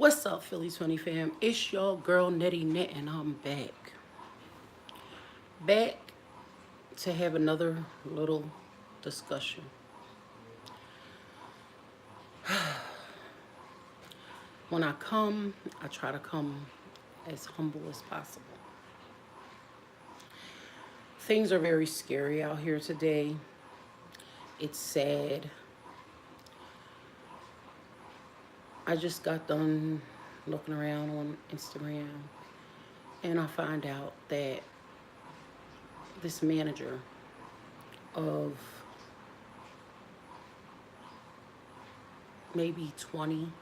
What's up, Philly 20 fam? It's your girl Nettie Net, and I'm back. Back to have another little discussion. When I come, I try to come as humble as possible. Things are very scary out here today. It's sad. I just got done looking around on Instagram and I find out that this manager of maybe 20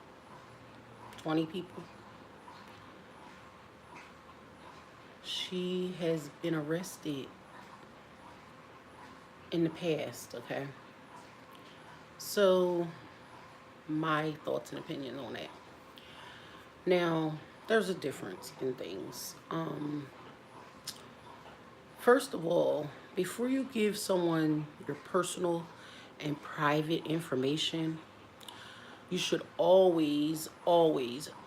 people, she has been arrested in the past, okay? So, my thoughts and opinions on that. Now, there's a difference in things. First of all, before you give someone your personal and private information, you should always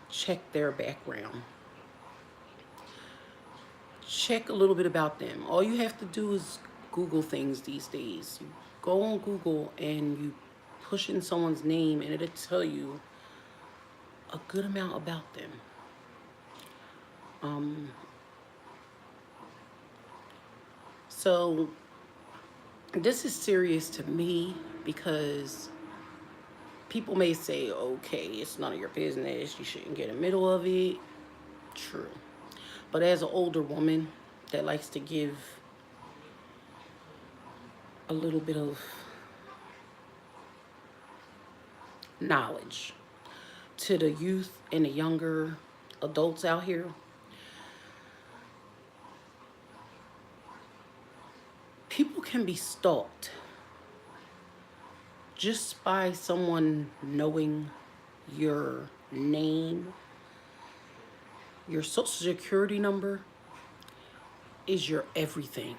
check their background. Check a little bit about them. All you have to do is Google things these days. You go on Google and you push in someone's name and it'll tell you a good amount about them. So this is serious to me because people may say, okay, it's none of your business. You shouldn't get in the middle of it. True. But as an older woman that likes to give a little bit of knowledge to the youth and the younger adults out here, people can be stalked just by someone knowing your name. Your social security number is your everything.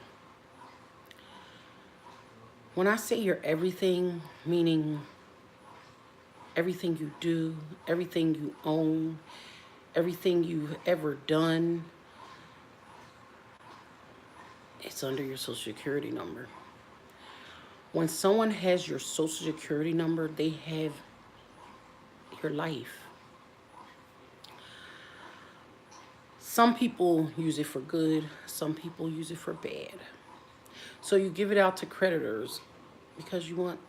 When I say your everything, meaning everything you do, everything you own, everything you've ever done, it's under your social security number. When someone has your social security number, they have your life. Some people use it for good, some people use it for bad. So you give it out to creditors because you want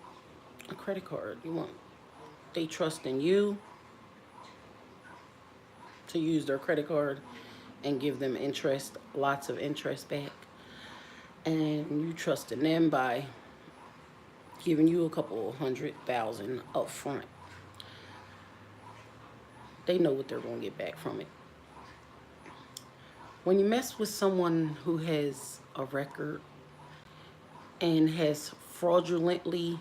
a credit card. They trust in you to use their credit card and give them interest, lots of interest back. And you trust in them by giving you a couple $100,000 up front. They know what they're going to get back from it. When you mess with someone who has a record and has fraudulently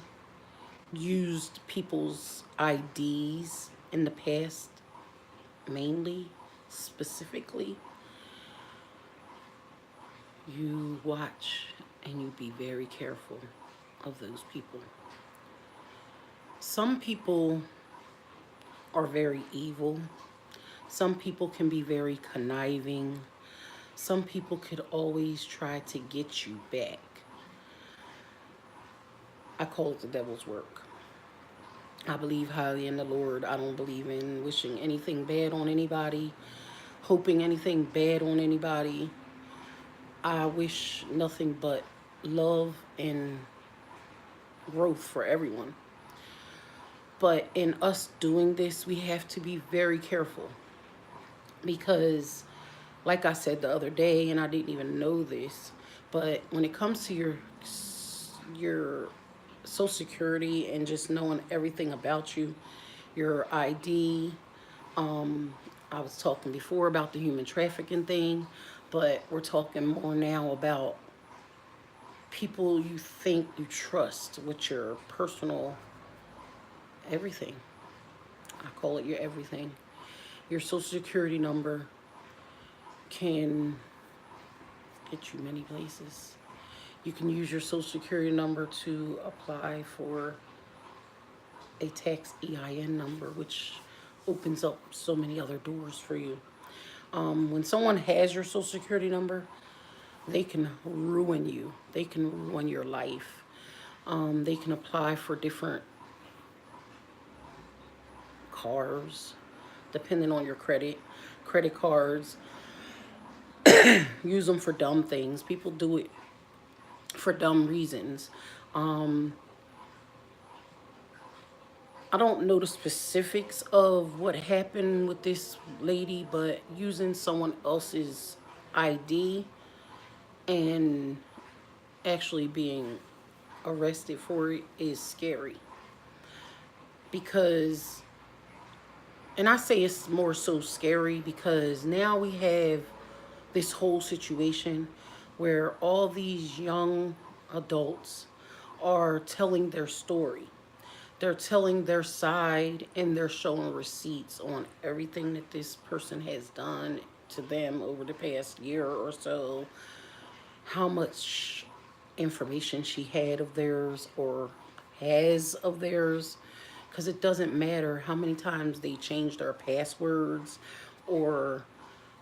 used people's IDs in the past, mainly, specifically, you watch and you be very careful of those people. Some people are very evil. Some people can be very conniving. Some people could always try to get you back. I call it the devil's work. I believe highly in the Lord. I don't believe in wishing anything bad on anybody, hoping anything bad on anybody. I wish nothing but love and growth for everyone. But in us doing this, we have to be very careful because, like I said the other day, and I didn't even know this, but when it comes to your social security and just knowing everything about you, your ID, I was talking before about the human trafficking thing, but we're talking more now about people you think you trust with your personal everything. I call it your everything. Your social security number can get you many places. You can use your social security number to apply for a tax EIN number, which opens up so many other doors for you. When someone has your social security number, they can ruin you. They can ruin your life. They can apply for different cars, depending on your credit cards. Use them for dumb things. People do it for dumb reasons. Um, I don't know the specifics of what happened with this lady, but using someone else's ID and actually being arrested for it is scary. Because, and I say it's more so scary because now we have this whole situation where all these young adults are telling their story. They're telling their side and they're showing receipts on everything that this person has done to them over the past year or so, how much information she had of theirs or has of theirs, because it doesn't matter how many times they change their passwords or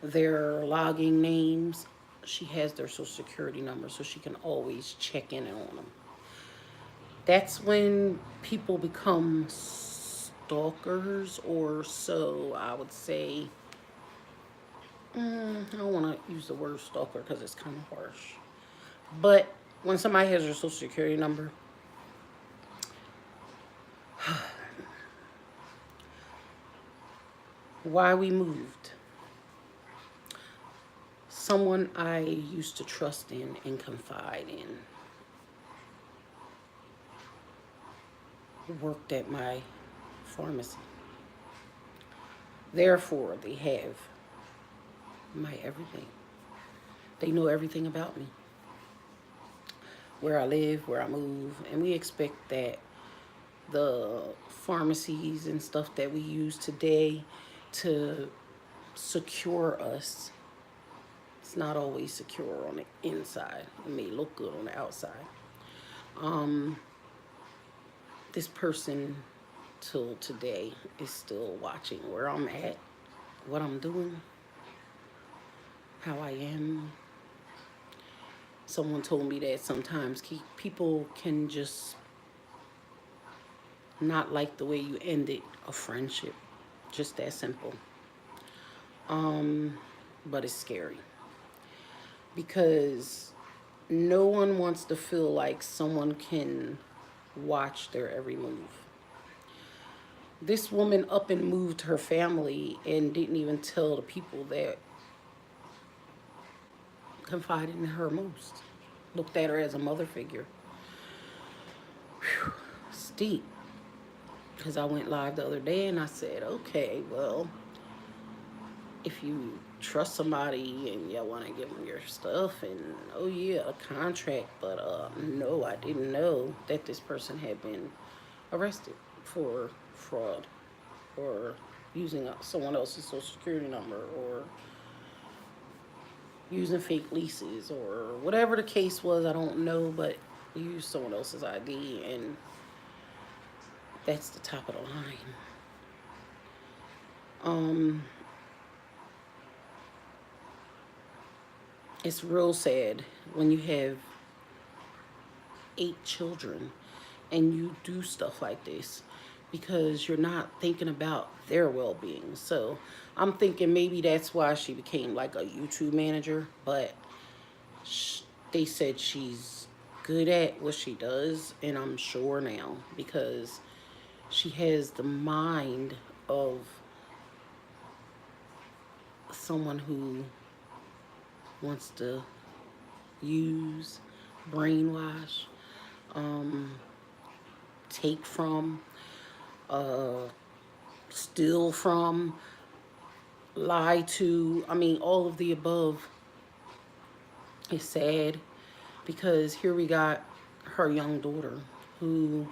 their logging names. She has their social security number, so she can always check in on them. That's when people become stalkers, or so I would say. I don't want to use the word stalker because it's kind of harsh. But when somebody has your social security number, why we moved. Someone I used to trust in and confide in worked at my pharmacy. Therefore, they have my everything. They know everything about me, where I live, where I move, and we expect that the pharmacies and stuff that we use today to secure us, it's not always secure on the inside. It may look good on the outside. Um, this person till today is still watching where I'm at, what I'm doing, how I am. Someone told me that sometimes people can just not like the way you ended a friendship. Just that simple. But it's scary because no one wants to feel like someone can watch their every move. This woman up and moved her family and didn't even tell the people that confided in her most. Looked at her as a mother figure. Whew, it's deep. Because I went live the other day and I said, okay, well, if you trust somebody and you want to give them your stuff and, oh yeah, a contract, but no, I didn't know that this person had been arrested for fraud or using someone else's social security number or using fake leases or whatever the case was. I don't know, but you used someone else's ID, and that's the top of the line. It's real sad when you have 8 children and you do stuff like this because you're not thinking about their well-being. So I'm thinking maybe that's why she became like a YouTube manager, but they said she's good at what she does, and I'm sure now because she has the mind of someone who wants to use, brainwash, um, take from, uh, steal from, lie to. I mean, all of the above. It's sad because here we got her young daughter who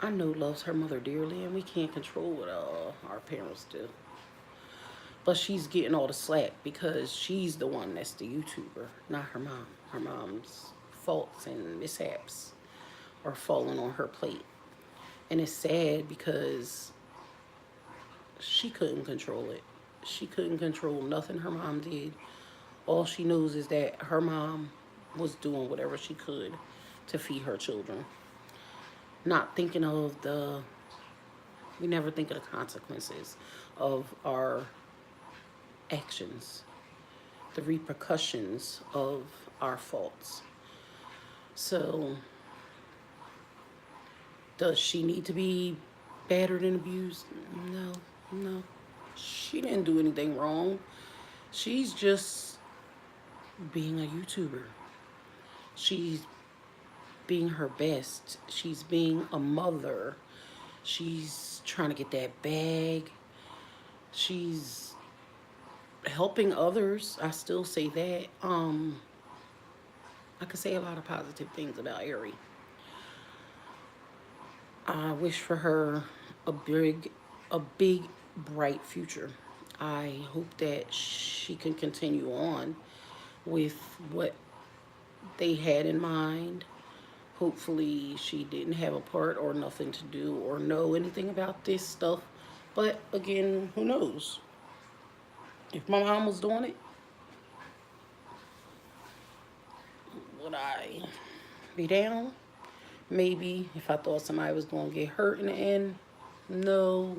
I know loves her mother dearly, and we can't control what our parents do. But she's getting all the slack because she's the one that's the YouTuber, not her mom. Her mom's faults and mishaps are falling on her plate. And it's sad because she couldn't control it. She couldn't control nothing her mom did. All she knows is that her mom was doing whatever she could to feed her children. Not thinking of we never think of the consequences of our actions, the repercussions of our faults. So, does she need to be battered and abused? No, no. She didn't do anything wrong. She's just being a YouTuber. She's being her best. She's being a mother. She's trying to get that bag. She's helping others. I still say that. I could say a lot of positive things about Ari. I wish for her a big, bright future. I hope that she can continue on with what they had in mind. Hopefully, she didn't have a part or nothing to do or know anything about this stuff. But again, who knows? If my mom was doing it, would I be down? Maybe. If I thought somebody was going to get hurt in the end, no.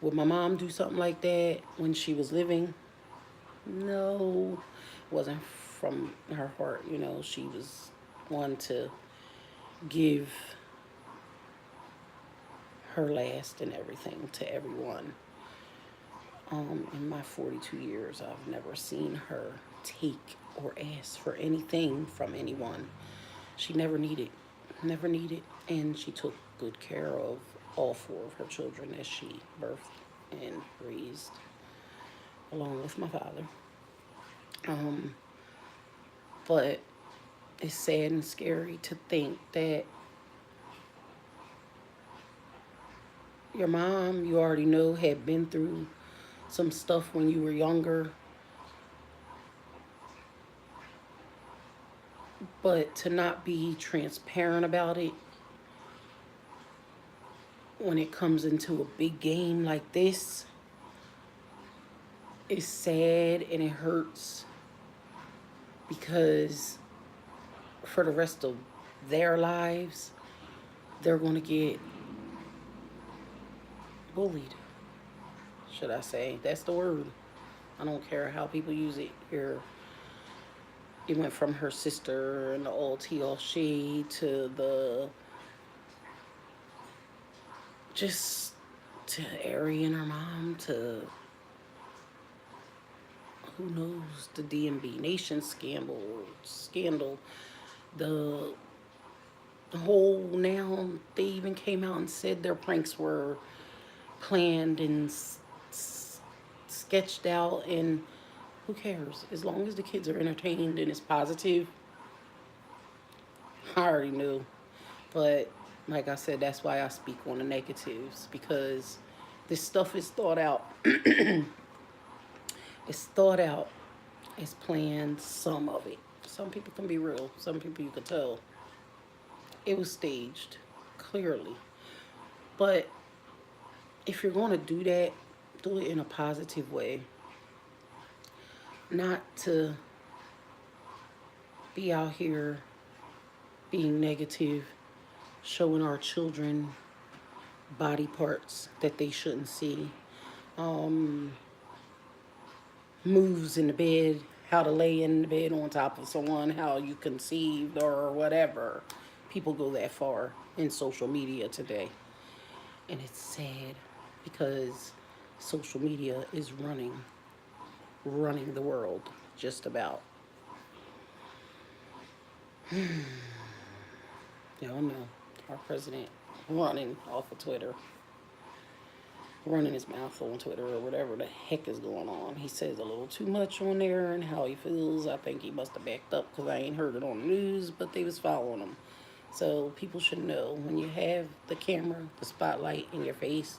Would my mom do something like that when she was living? No. It wasn't from her heart. She was one to give her last and everything to everyone. In my 42 years, I've never seen her take or ask for anything from anyone. She never needed, and she took good care of all four of her children that she birthed and raised, along with my father. But it's sad and scary to think that your mom, you already know, had been through some stuff when you were younger. But to not be transparent about it when it comes into a big game like this is sad and it hurts, because for the rest of their lives, they're going to get bullied, should I say. That's the word. I don't care how people use it here. It went from her sister and the all tea, all shade to to Ari and her mom, to who knows, the DMB Nation scandal, the whole, now they even came out and said their pranks were planned and sketched out, and who cares? As long as the kids are entertained and it's positive. I already knew. But like I said, that's why I speak on the negatives, because this stuff is thought out. It's thought out. It's planned, some of it. Some people can be real. Some people you could tell. It was staged, clearly. But if you're going to do that, do it in a positive way. Not to be out here being negative, showing our children body parts that they shouldn't see, moves in the bed, how to lay in the bed on top of someone, how you conceived or whatever. People go that far in social media today. And it's sad, because social media is running the world, just about. Y'all know our president running off of Twitter, running his mouth on Twitter or whatever the heck is going on. He says a little too much on there and how he feels. I think he must have backed up, because I ain't heard it on the news, but they was following him. So people should know, when you have the camera, the spotlight in your face,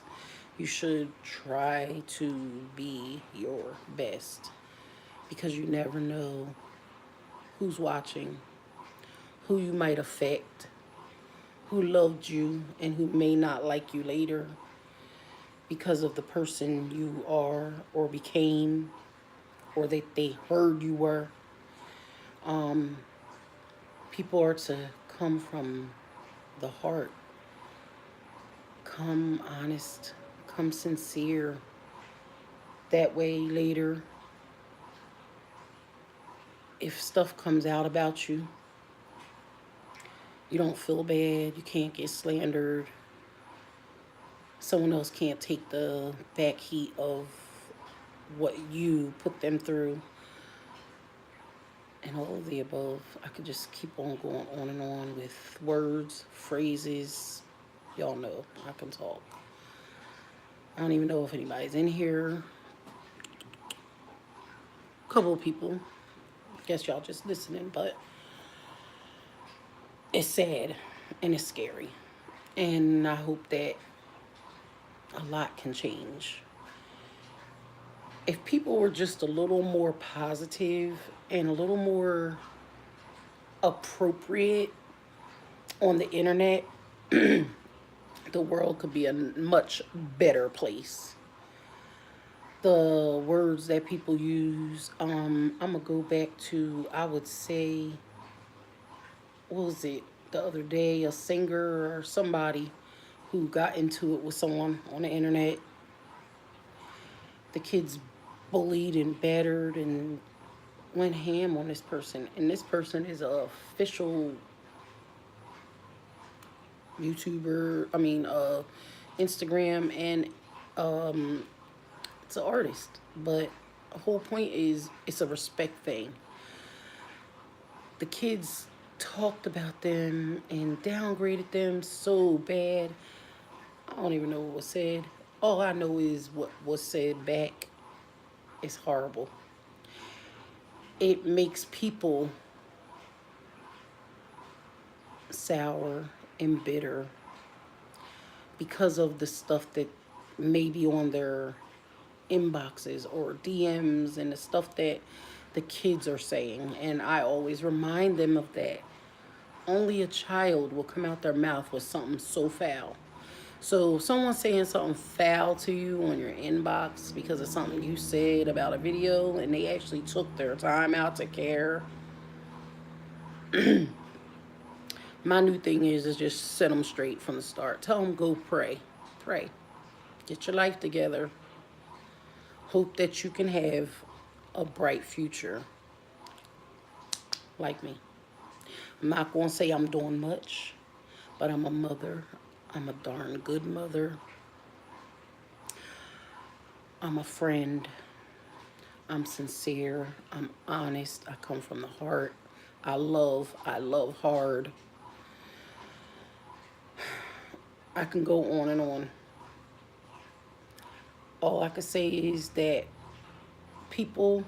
you should try to be your best, because you never know who's watching, who you might affect, who loved you and who may not like you later. because of the person you are or became or that they heard you were. Um, People are to come from the heart, come honest, come sincere. That way, later, if stuff comes out about you, you don't feel bad, you can't get slandered, someone else can't take the back heat of what you put them through, and all of the above. I could just keep on going on and on with words, phrases. Y'all know I can talk. I don't even know if anybody's in here. A couple of people. Guess y'all just listening, but it's sad and it's scary. And I hope that a lot can change. If people were just a little more positive and a little more appropriate on the internet, the world could be a much better place. The words that people use, I'm gonna go back to, I would say, what was it the other day, a singer or somebody who got into it with someone on the internet. The kids bullied and battered and went ham on this person, and this person is a official YouTuber, Instagram, and um it's an artist. But the whole point is it's a respect thing. The kids talked about them and downgraded them so bad. I don't even know what was said. All I know is what was said back is horrible. It makes people sour and bitter because of the stuff that may be on their inboxes or DMs and the stuff that the kids are saying. And I always remind them of that. Only a child will come out their mouth with something so foul. So someone saying something foul to you on your inbox because of something you said about a video and they actually took their time out to care. My new thing is just set them straight from the start. Tell them go pray. Pray. Get your life together. Hope that you can have a bright future like me. I'm not going to say I'm doing much, but I'm a mother. I'm a darn good mother. I'm a friend. I'm sincere. I'm honest. I come from the heart. I love hard. I can go on and on. All I can say is that people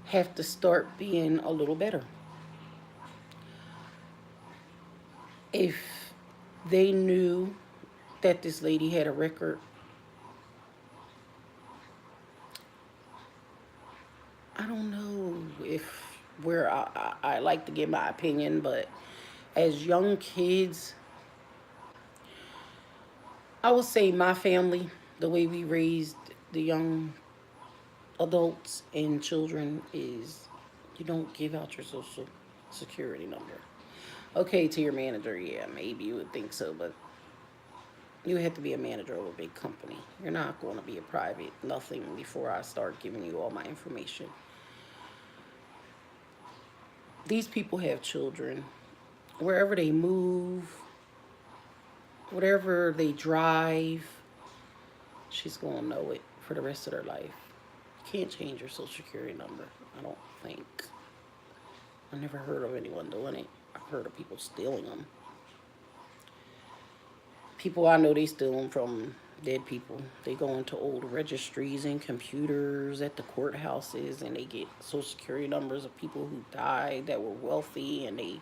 have to start being a little better. If they knew that this lady had a record, I don't know if where I like to give my opinion, but as young kids, I would say my family, the way we raised the young adults and children is you don't give out your social security number. Okay, to your manager, yeah, maybe you would think so, but you have to be a manager of a big company. You're not going to be a private nothing before I start giving you all my information. These people have children. Wherever they move, whatever they drive, she's going to know it for the rest of their life. You can't change your social security number, I don't think. I never heard of anyone doing it. I've heard of people stealing them. People I know, they steal them from dead people. They go into old registries and computers at the courthouses and they get social security numbers of people who died that were wealthy, and they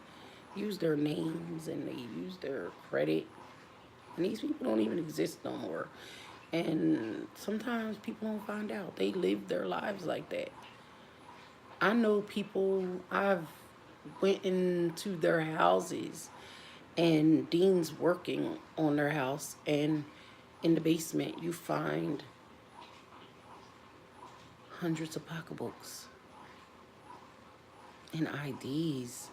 use their names and they use their credit. And these people don't even exist no more. And sometimes people don't find out. They live their lives like that. I know people, I've went into their houses and Dean's working on their house, and in the basement, you find hundreds of pocketbooks and IDs.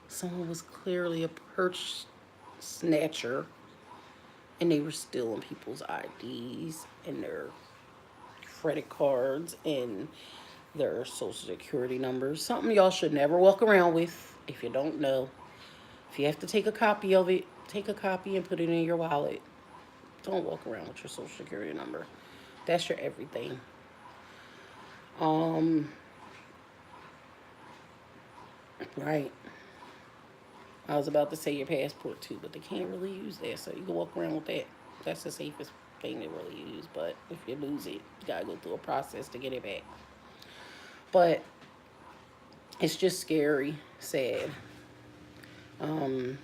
Someone was clearly a purse snatcher, and they were stealing people's IDs and their credit cards and their social security numbers. Something y'all should never walk around with if you don't know. If you have to take a copy of it, take a copy and put it in your wallet. Don't walk around with your social security number. That's your everything. Right. I was about to say your passport too, but they can't really use that, so you can walk around with that. That's the safest thing to really use. But if you lose it, you gotta go through a process to get it back. But it's just scary, sad. Um,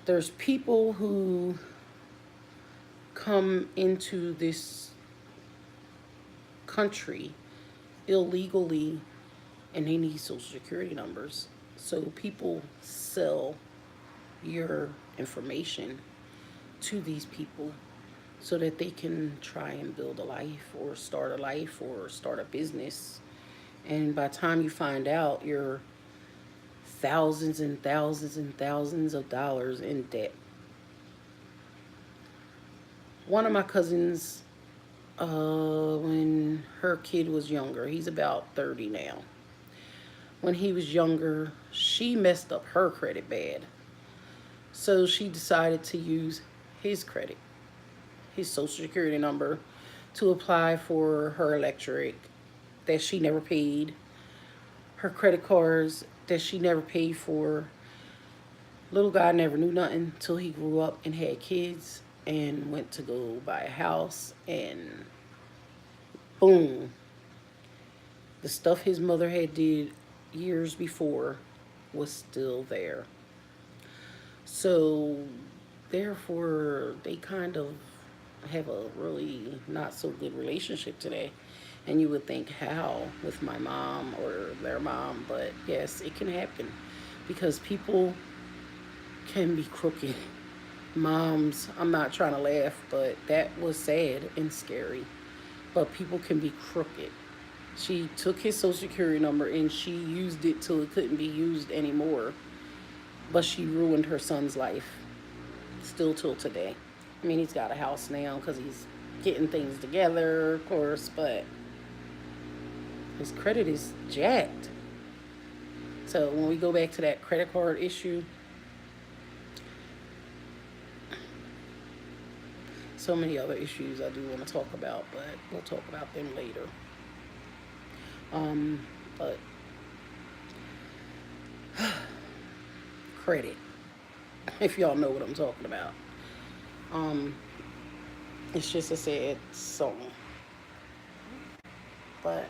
there's people who come into this country illegally and they need social security numbers. So people sell your information to these people so that they can try and build a life or start a business. And by the time you find out, you're thousands and thousands and thousands of dollars in debt. One of my cousins, when her kid was younger, he's about 30 now. When he was younger, she messed up her credit bad. So she decided to use his credit, his social security number, to apply for her electric that she never paid, her credit cards that she never paid for. Little guy never knew nothing till he grew up and had kids and went to go buy a house, and boom, the stuff his mother had did years before was still there. So therefore they kind of have a really not so good relationship today. And you would think, how with my mom or their mom? But yes, it can happen because people can be crooked. Moms, I'm not trying to laugh, but that was sad and scary. But people can be crooked. She took his social security number and she used it till it couldn't be used anymore. But she ruined her son's life, still till today. I mean, he's got a house now because he's getting things together, of course, but his credit is jacked. So when we go back to that credit card issue, so many other issues I do want to talk about, but we'll talk about them later. But credit, if y'all know what I'm talking about. It's just a sad song. But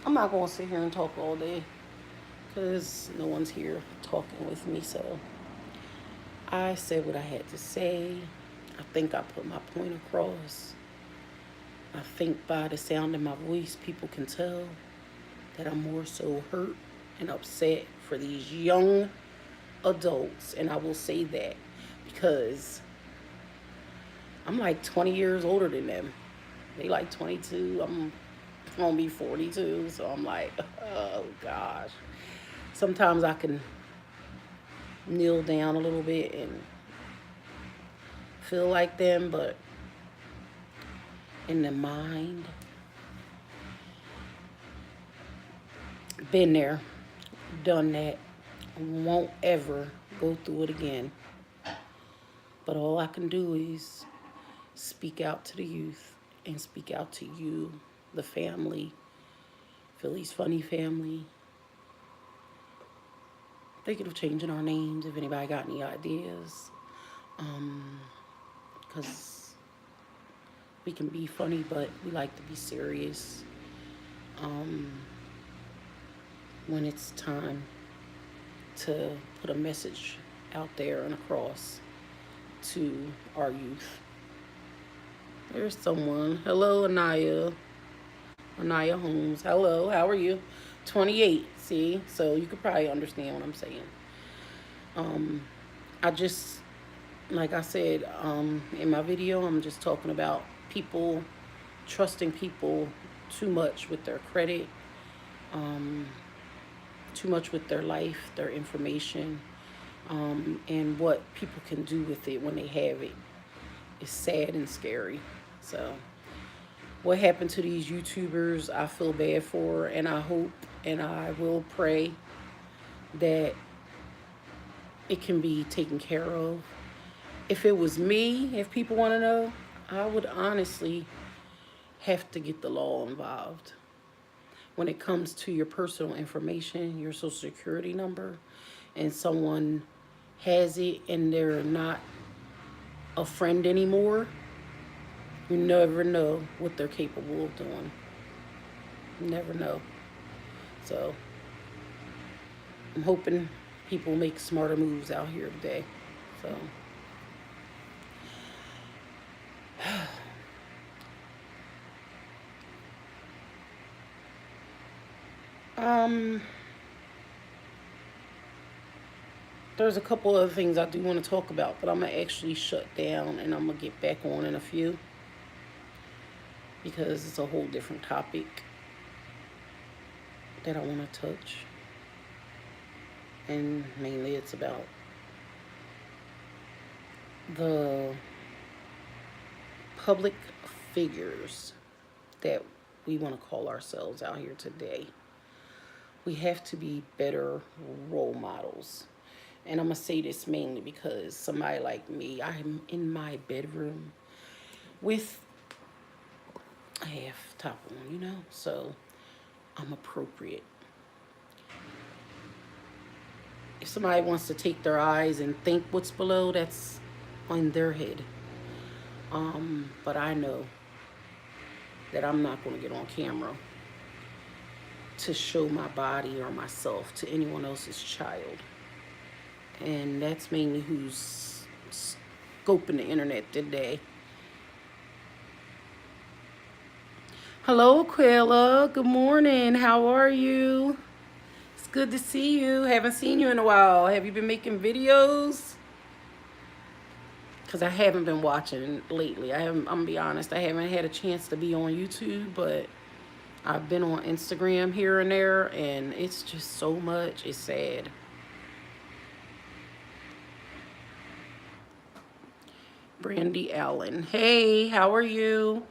I'm not going to sit here and talk all day because no one's here talking with me. So I said what I had to say. I think I put my point across. I think by the sound of my voice, people can tell that I'm more so hurt and upset for these young adults. And I will say that because I'm like 20 years older than them. They like 22. I'm gonna be 42. So I'm like, oh gosh. Sometimes I can kneel down a little bit and feel like them, but in the mind, been there, done that, won't ever go through it again. But all I can do is speak out to the youth and speak out to you, the family, Philly's Funny family. Thinking of changing our names if anybody got any ideas. Because we can be funny, but we like to be serious. When it's time to put a message out there and across to our youth. There's someone. Hello, Anaya. Anaya Holmes. Hello, how are you? 28, see? So you could probably understand what I'm saying. I just like I said in my video, I'm just talking about people trusting people too much with their credit, um, too much with their life, their information, and what people can do with it when they have it. It's sad and scary. So, what happened to these YouTubers, I feel bad for, and I hope and I will pray that it can be taken care of. If it was me, if people want to know, I would honestly have to get the law involved. When it comes to your personal information, your social security number, and someone has it and they're not a friend anymore, you never know what they're capable of doing. You never know. So I'm hoping people make smarter moves out here today. So um there's a couple other things I do want to talk about, but I'm gonna actually shut down and I'm gonna get back on in a few because it's a whole different topic that I want to touch. And mainly it's about the public figures that we want to call ourselves out here today. We have to be better role models. And I'm going to say this mainly because somebody like me, I'm in my bedroom with a half top on, so I'm appropriate. If somebody wants to take their eyes and think what's below, that's on their head. But I know that I'm not going to get on camera to show my body or myself to anyone else's child. And that's mainly who's scoping the internet today. Hello, Aquila. Good morning. How are you? It's good to see you. Haven't seen you in a while. Have you been making videos? Because I haven't been watching lately. I'm going to be honest. I haven't had a chance to be on YouTube, but I've been on Instagram here and there, and it's just so much. It's sad. Brandy Allen. Hey, how are you?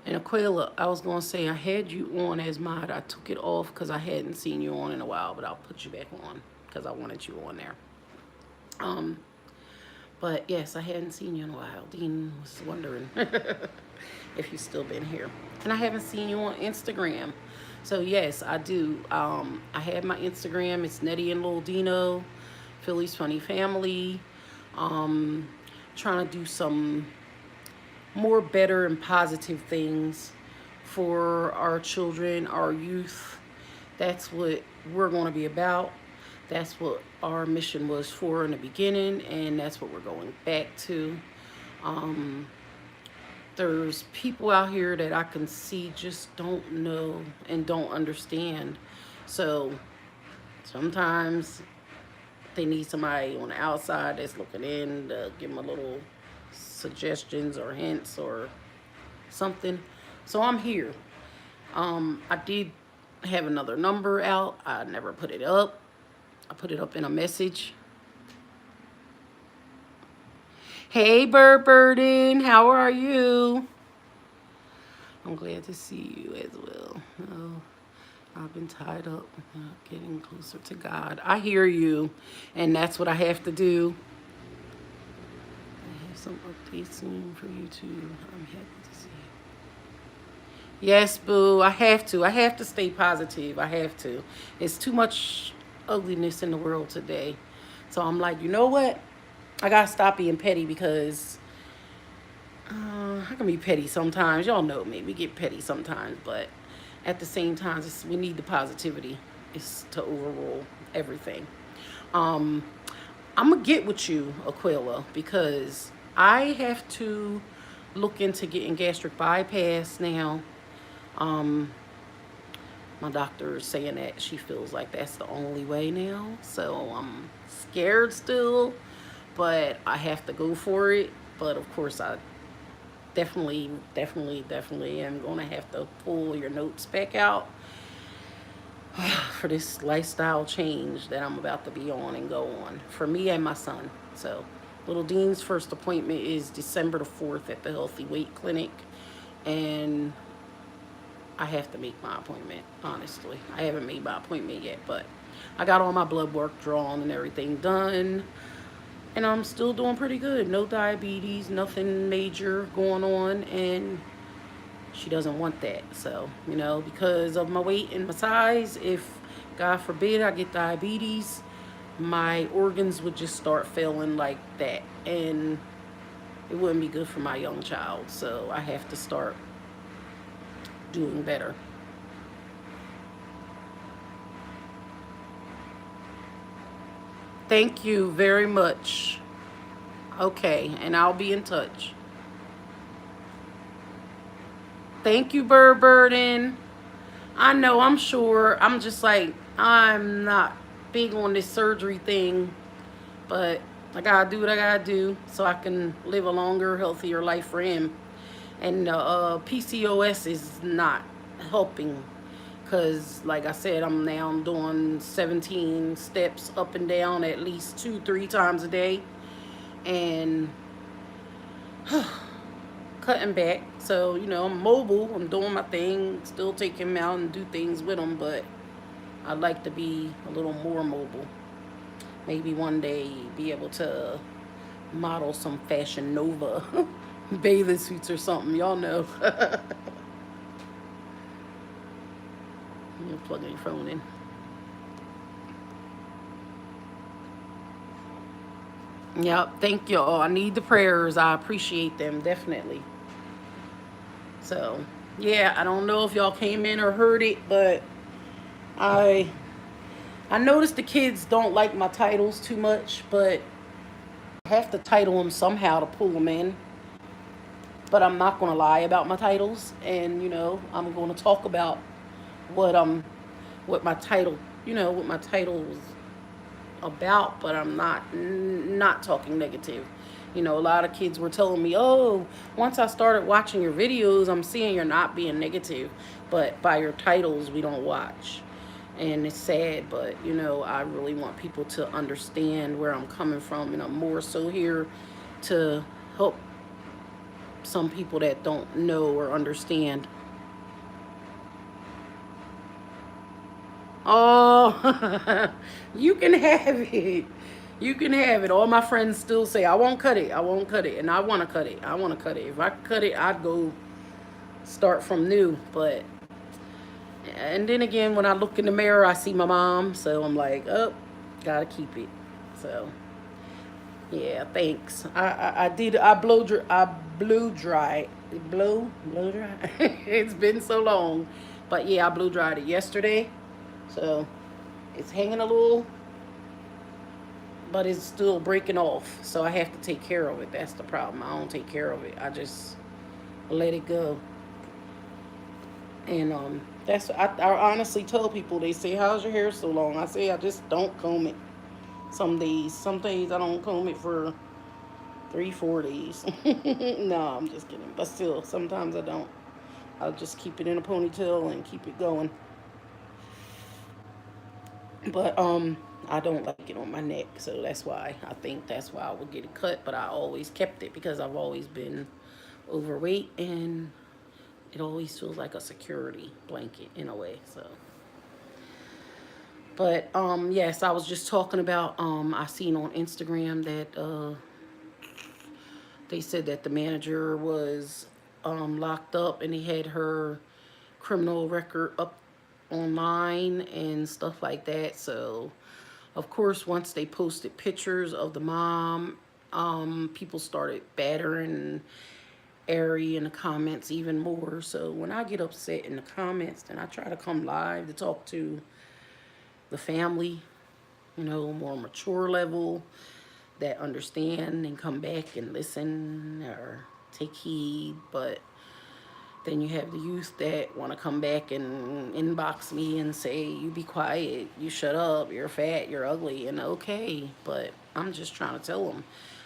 And Aquila, I was going to say I had you on as mod. I took it off because I hadn't seen you on in a while, but I'll put you back on because I wanted you on there. But yes, I hadn't seen you in a while. Dean was wondering if you've still been here. And I haven't seen you on Instagram. So yes, I do. I have my Instagram. It's Nettie and Lil Dino, Philly's Funny Family. Trying to do some more better and positive things for our children, our youth. That's what we're going to be about. That's what our mission was for in the beginning, and that's what we're going back to. There's people out here that I can see just don't know and don't understand. So sometimes they need somebody on the outside that's looking in to give them a little suggestions or hints or something. So I'm here. I did have another number out. I never put it up. I put it up in a message. Hey, Burden, how are you? I'm glad to see you as well. Oh, I've been tied up, getting closer to God. I hear you, and that's what I have to do. I have some updates soon for you too. I'm happy to see you. Yes, boo, I have to. I have to stay positive. I have to. It's too much ugliness in the world today. So I'm like, you know what? I gotta stop being petty because I can be petty sometimes. Y'all know me. We get petty sometimes, but at the same time, we need the positivity. It's to overrule everything. I'm gonna get with you, Aquila, because I have to look into getting gastric bypass now. My doctor is saying that she feels like that's the only way now. So I'm scared still, but I have to go for it. But of course, I definitely am going to have to pull your notes back out for this lifestyle change that I'm about to be on and go on for me and my son. So little Dean's first appointment is December the 4th at the Healthy Weight Clinic, and I have to make my appointment, honestly. I haven't made my appointment yet, but I got all my blood work drawn and everything done, and I'm still doing pretty good. No diabetes, nothing major going on, and she doesn't want that. So, you know, because of my weight and my size, if God forbid I get diabetes, my organs would just start failing like that, and it wouldn't be good for my young child. So I have to start doing better. Thank you very much. Okay, and I'll be in touch. Thank you, Bird Burden. I know, I'm sure. I'm just like, I'm not big on this surgery thing, but I gotta do what I gotta do so I can live a longer, healthier life for him. And PCOS is not helping because, like I said, I'm now doing 17 steps up and down at least 2-3 times a day, and cutting back. So, you know, I'm mobile. I'm doing my thing, still take him out and do things with him, but I'd like to be a little more mobile. Maybe one day be able to model some Fashion Nova bathing suits or something. Y'all know. You're plugging your phone in. Yep, thank y'all. I need the prayers. I appreciate them, definitely. So, yeah, I don't know if y'all came in or heard it, but I I noticed the kids don't like my titles too much, but I have to title them somehow to pull them in. But I'm not going to lie about my titles, and you know, I'm going to talk about what what my title, you know, what my title was about, but I'm not talking negative. You know, a lot of kids were telling me, "Oh, once I started watching your videos, I'm seeing you're not being negative, but by your titles, we don't watch." And it's sad, but you know, I really want people to understand where I'm coming from, and I'm more so here to help some people that don't know or understand. Oh, you can have it. You can have it. All my friends still say, I won't cut it. I won't cut it. And I want to cut it. I want to cut it. If I could cut it, I'd go start from new. But, and then again, when I look in the mirror, I see my mom. So I'm like, oh, gotta keep it. So, yeah, thanks. I did, I blew dry. Blow dry. It's been so long. But yeah, I blew dried it yesterday. So it's hanging a little, but it's still breaking off. So I have to take care of it. That's the problem. I don't take care of it. I just let it go. And that's I honestly tell people. They say, "How's your hair so long?" I say, "I just don't comb it. Some days I don't comb it for 3-4 days." No, I'm just kidding. But still, sometimes I don't. I'll just keep it in a ponytail and keep it going. But I don't like it on my neck, so that's why I think that's why I would get it cut. But I always kept it because I've always been overweight, and it always feels like a security blanket in a way. So, but yes, I was just talking about I seen on Instagram that they said that the manager was locked up, and he had her criminal record up online and stuff like that. So of course, once they posted pictures of the mom, people started battering Ari in the comments even more. So when I get upset in the comments, then I try to come live to talk to the family, you know, more mature level, that understand and come back and listen or take heed. But Then you have the youth that want to come back and inbox me and say, you be quiet, you shut up, you're fat, you're ugly, and okay. But I'm just trying to tell them.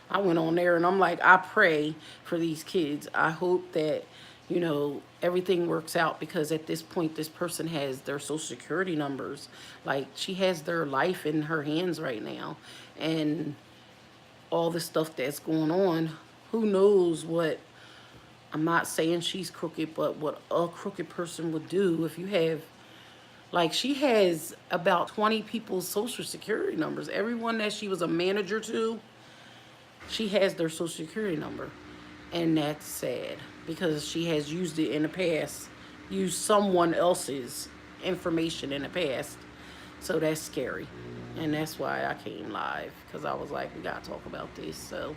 I went on there and I'm like, I pray for these kids. I hope that, you know, everything works out, because at this point, this person has their social security numbers. Like, she has their life in her hands right now. And all the stuff that's going on, who knows what, I'm not saying she's crooked, but what a crooked person would do. If you have, like, she has about 20 people's social security numbers. Everyone that she was a manager to, she has their social security number. And that's sad, because she has used it in the past, used someone else's information in the past. So that's scary. And that's why I came live, because I was like, we got to talk about this. So,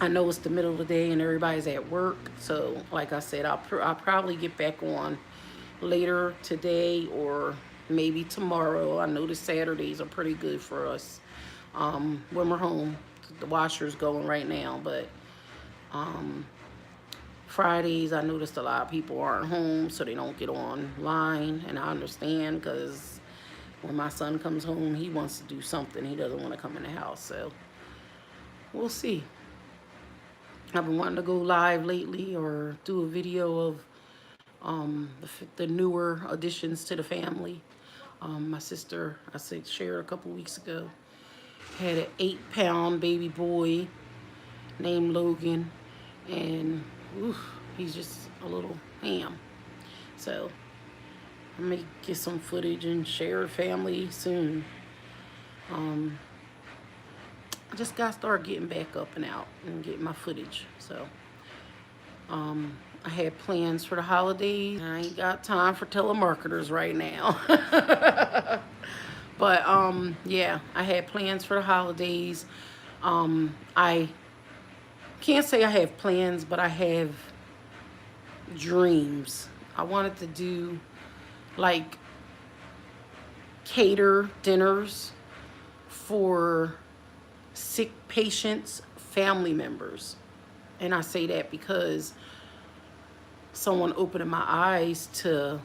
I know it's the middle of the day and everybody's at work. So, like I said, I'll probably get back on later today or maybe tomorrow. I know the Saturdays are pretty good for us when we're home. The washer's going right now, but Fridays, I noticed a lot of people aren't home, so they don't get online, and I understand, because when my son comes home, he wants to do something. He doesn't want to come in the house, so we'll see. I've been wanting to go live lately or do a video of the newer additions to the family. My sister, shared a couple weeks ago, had an 8-pound baby boy named Logan, and he's just a little ham. So I may get some footage and share the family soon. I just got to start getting back up and out and get my footage. So I had plans for the holidays. I ain't got time for telemarketers right now. But yeah, I had plans for the holidays. I can't say I have plans, but I have dreams. I wanted to do, like, cater dinners for sick patients' family members. And I say that because someone opened my eyes to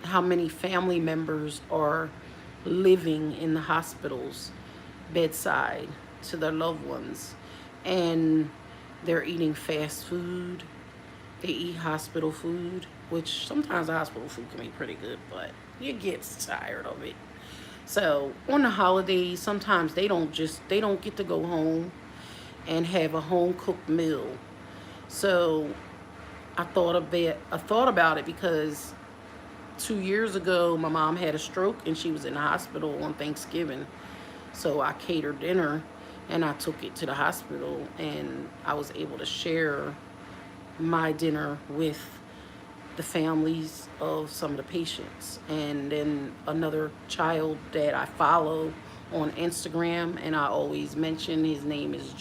how many family members are living in the hospitals bedside to their loved ones, and they're eating fast food. They eat hospital food, which sometimes the hospital food can be pretty good, but you get tired of it. So on the holidays, sometimes they don't get to go home and have a home cooked meal. So I thought about it, because 2 years ago my mom had a stroke and she was in the hospital on Thanksgiving. So I catered dinner and I took it to the hospital, and I was able to share my dinner with the families of some of the patients. And then another child that I follow on Instagram, and I always mention, his name is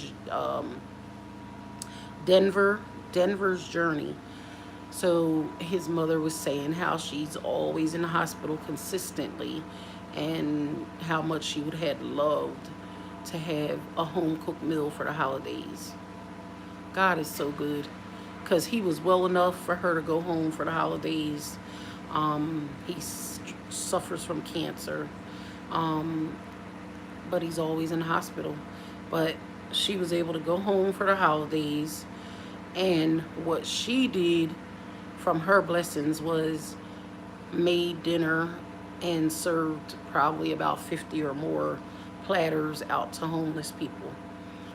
Denver's Journey. So his mother was saying how she's always in the hospital consistently, and how much she would have loved to have a home cooked meal for the holidays. God is so good, because he was well enough for her to go home for the holidays. He suffers from cancer, but he's always in the hospital. But she was able to go home for the holidays, and what she did from her blessings was made dinner and served probably about 50 or more platters out to homeless people.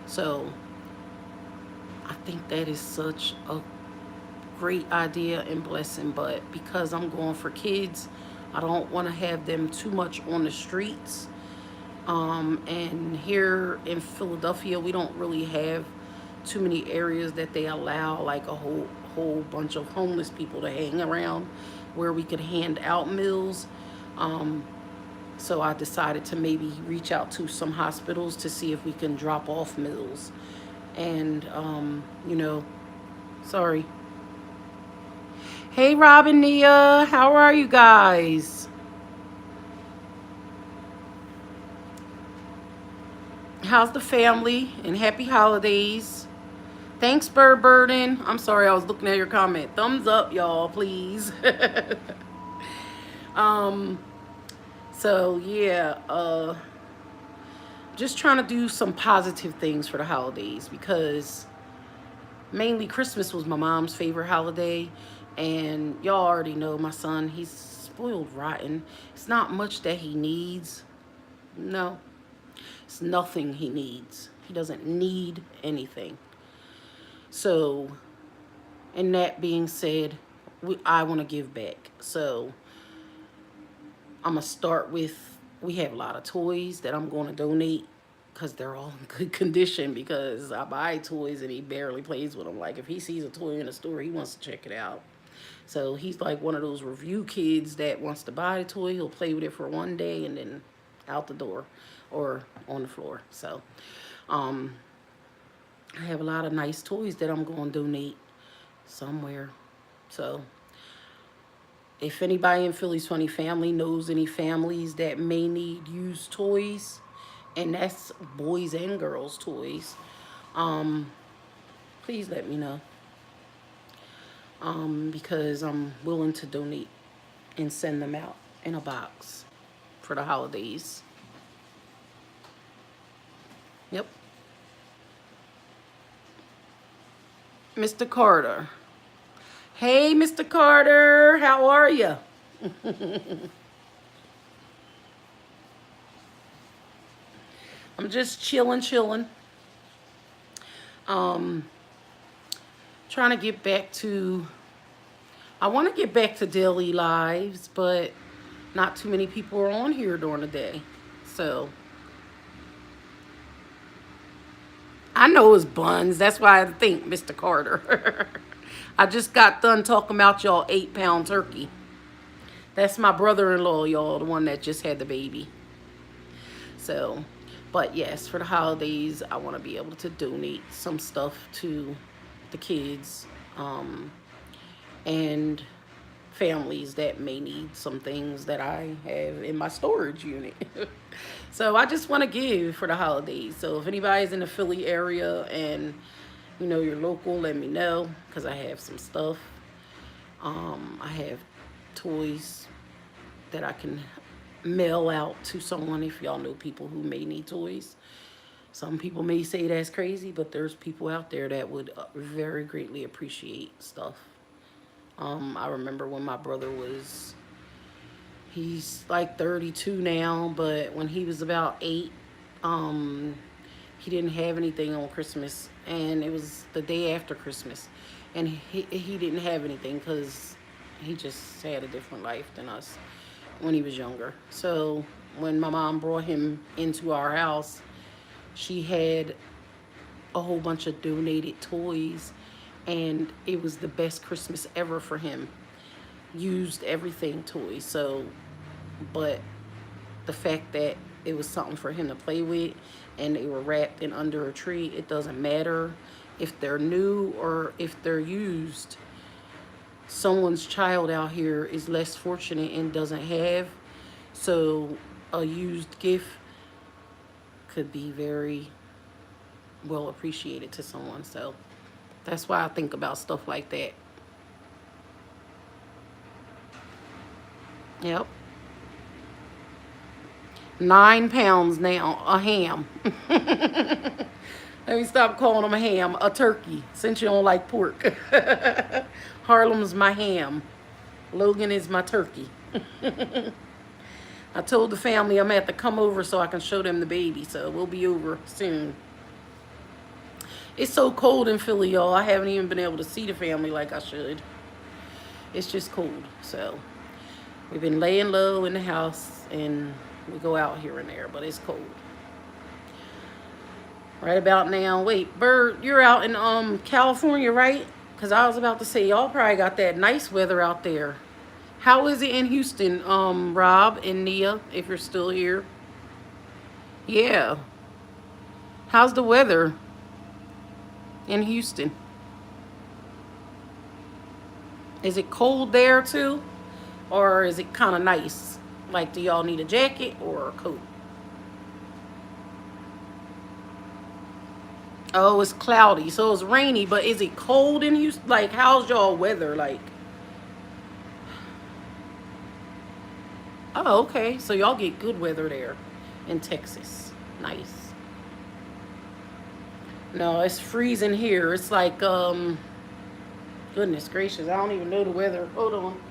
So I think that is such a great idea and blessing. But because I'm going for kids, I don't want to have them too much on the streets. And here in Philadelphia, we don't really have too many areas that they allow like a whole bunch of homeless people to hang around where we could hand out meals. So I decided to maybe reach out to some hospitals to see if we can drop off meals. And, you know, sorry. Hey, Rob and Nia, how are you guys? How's the family? And happy holidays. Thanks, Bird Burden. I'm sorry, I was looking at your comment. Thumbs up, y'all, please. um, so yeah, just trying to do some positive things for the holidays because mainly Christmas was my mom's favorite holiday, and y'all already know my son, he's spoiled rotten. It's not much that he needs. No, it's nothing he needs. He doesn't need anything. So, and that being said, I want to give back. So I'm going to start with, we have a lot of toys that I'm going to donate because they're all in good condition, because I buy toys and he barely plays with them. Like if he sees a toy in the store, he wants to check it out. So he's like one of those review kids that wants to buy a toy, he'll play with it for one day and then out the door or on the floor. So I have a lot of nice toys that I'm going to donate somewhere. So if anybody in Philly's Funny Family knows any families that may need used toys, and that's boys and girls toys, please let me know. Because I'm willing to donate and send them out in a box for the holidays. Yep. Mr. Carter. Hey, Mr. Carter, how are you? I'm just chilling. Trying to get back to, I want to get back to daily lives, but not too many people are on here during the day. So I know it's buns. That's why I think, Mr. Carter. I just got done talking about y'all 8-pound turkey. That's my brother-in-law, y'all, the one that just had the baby. So, but yes, for the holidays, I want to be able to donate some stuff to the kids and families that may need some things that I have in my storage unit. So I just want to give for the holidays. So if anybody's in the Philly area and you know you're local, let me know, because I have some stuff. I have toys that I can mail out to someone if y'all know people who may need toys. Some people may say that's crazy, but there's people out there that would very greatly appreciate stuff. I remember when my brother was, he's like 32 now, but when he was about 8, he didn't have anything on Christmas, and it was the day after Christmas, and he didn't have anything because he just had a different life than us when he was younger. So when my mom brought him into our house, she had a whole bunch of donated toys, and it was the best Christmas ever for him. Used everything toys. So, but the fact that it was something for him to play with and they were wrapped in under a tree, it doesn't matter if they're new or if they're used. Someone's child out here is less fortunate and doesn't have, so a used gift could be very well appreciated to someone. So that's why I think about stuff like that. Yep. 9 pounds now, a ham. Let me stop calling them a ham, a turkey, since you don't like pork. Harlem's my ham. Logan is my turkey. I told the family I'm going to have to come over so I can show them the baby, so we'll be over soon. It's so cold in Philly, y'all. I haven't even been able to see the family like I should. It's just cold, so we've been laying low in the house, and we go out here and there, but it's cold. Right about now, wait, Bird, you're out in California, right? Because I was about to say, y'all probably got that nice weather out there. How is it in Houston, Rob and Nia, if you're still here? Yeah. How's the weather in Houston? Is it cold there too? Or is it kind of nice? Like, do y'all need a jacket or a coat? Oh, it's cloudy, so it's rainy. But is it cold in Houston? Like, how's y'all weather? Like, oh, okay. So y'all get good weather there in Texas. Nice. No, it's freezing here. It's like, goodness gracious, I don't even know the weather. Hold on.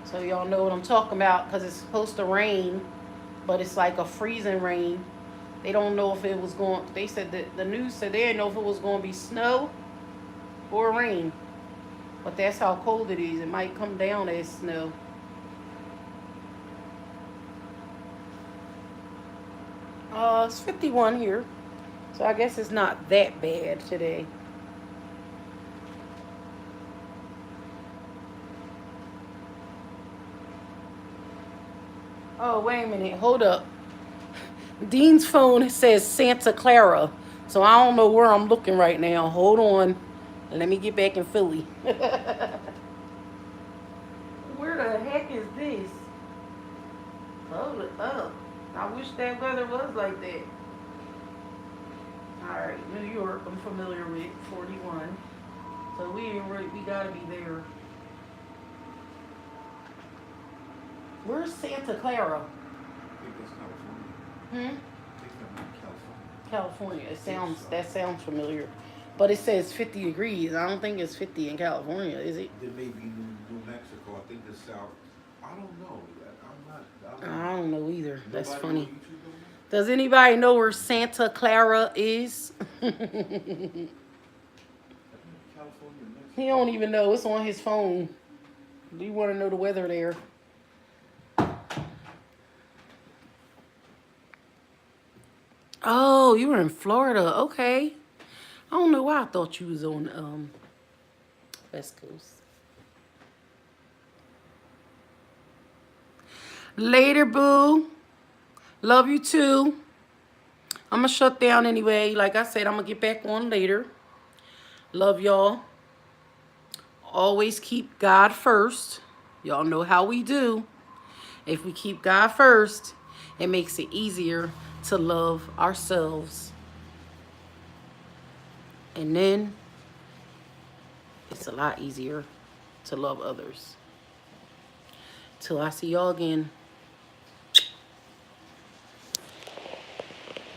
So y'all know what I'm talking about because it's supposed to rain, but it's like a freezing rain. They don't know if it was going. They said that the news said they didn't know if it was going to be snow or rain, but that's how cold it is. It might come down as snow. It's 51 here, so I guess it's not that bad today. Oh, wait a minute. Hold up. Dean's phone says Santa Clara, so I don't know where I'm looking right now. Hold on. Let me get back in Philly. Where the heck is this? Hold it up. I wish that weather was like that. Alright, New York, I'm familiar with 41. So we gotta be there. Where's Santa Clara? I think that's California. Hmm? I think that's California. That sounds familiar. But it says 50 degrees. I don't think it's 50 in California, is it? There may be New Mexico. I think it's south. I don't know. I don't know either. That's Nobody funny. on YouTube don't know? Does anybody know where Santa Clara is? California, He Mexico. don't even know. It's on his phone. Do you want to know the weather there? Oh, you were in Florida. Okay. I don't know why I thought you was on West Coast. Later, boo. Love you too. I'm gonna shut down anyway. Like I said, I'm gonna get back on later. Love y'all. Always keep God first. Y'all know how we do. If we keep God first, it makes it easier to love ourselves. And then it's a lot easier to love others. Till I see y'all again.